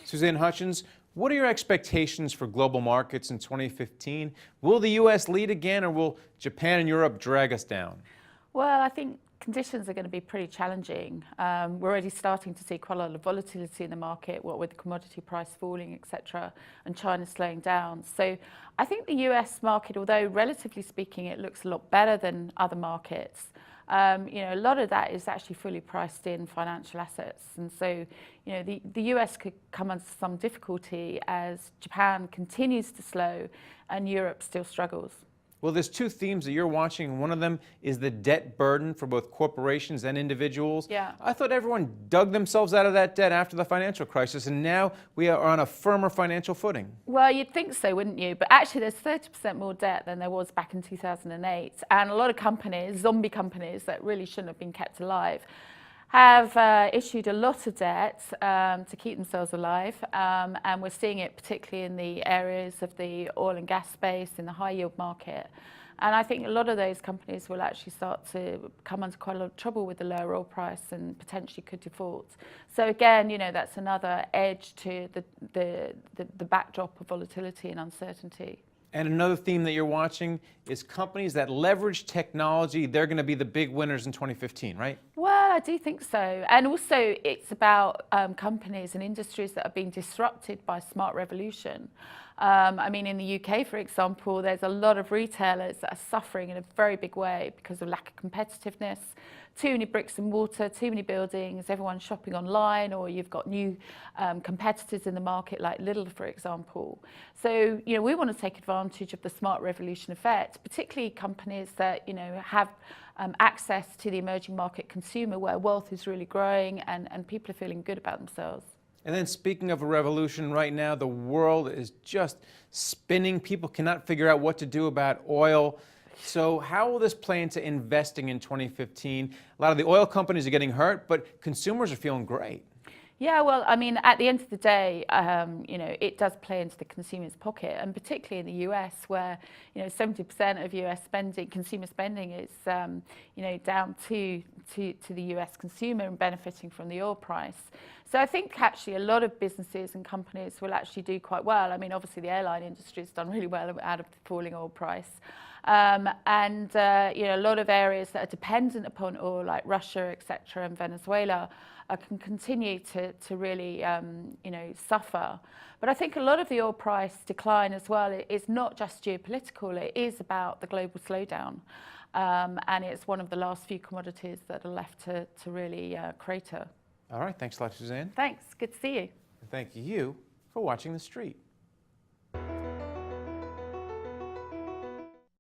Suzanne Hutchins, what are your expectations for global markets in 2015? Will the U.S. lead again, or will Japan and Europe drag us down? Well, I think conditions are going to be pretty challenging. We're already starting to see quite a lot of volatility in the market, what with the commodity price falling, etc., and China slowing down. So I think the US market, although relatively speaking, it looks a lot better than other markets. A lot of that is actually fully priced in financial assets. And so, the US could come under some difficulty as Japan continues to slow and Europe still struggles. Well, there's two themes that you're watching, and one of them is the debt burden for both corporations and individuals. Yeah. I thought everyone dug themselves out of that debt after the financial crisis, and now we are on a firmer financial footing. Well, you'd think so, wouldn't you? But actually, there's 30% more debt than there was back in 2008. And a lot of companies, zombie companies that really shouldn't have been kept alive, have issued a lot of debt to keep themselves alive, and we're seeing it particularly in the areas of the oil and gas space, in the high yield market. And I think a lot of those companies will actually start to come under quite a lot of trouble with the lower oil price and potentially could default. So again, that's another edge to the backdrop of volatility and uncertainty. And another theme that you're watching is companies that leverage technology. They're going to be the big winners in 2015, right? Well, I do think so. And also it's about companies and industries that are being disrupted by smart revolution. In the UK, for example, there's a lot of retailers that are suffering in a very big way because of lack of competitiveness, too many bricks and mortar, too many buildings, everyone's shopping online, or you've got new competitors in the market like Lidl, for example. So, we want to take advantage of the smart revolution effect, particularly companies that, have access to the emerging market consumer where wealth is really growing and people are feeling good about themselves. And then speaking of a revolution, right now the world is just spinning. People cannot figure out what to do about oil. So how will this play into investing in 2015? A lot of the oil companies are getting hurt, but consumers are feeling great. Yeah, well, at the end of the day, it does play into the consumer's pocket, and particularly in the US, where 70% of US spending, consumer spending, is down to the US consumer and benefiting from the oil price. So I think actually a lot of businesses and companies will actually do quite well. Obviously the airline industry has done really well out of the falling oil price. A lot of areas that are dependent upon oil, like Russia, etc., and Venezuela, can continue to really suffer. But I think a lot of the oil price decline as well is not just geopolitical, it is about the global slowdown. And it's one of the last few commodities that are left to really crater. All right, thanks a lot, Suzanne. Thanks, good to see you. And thank you for watching The Street.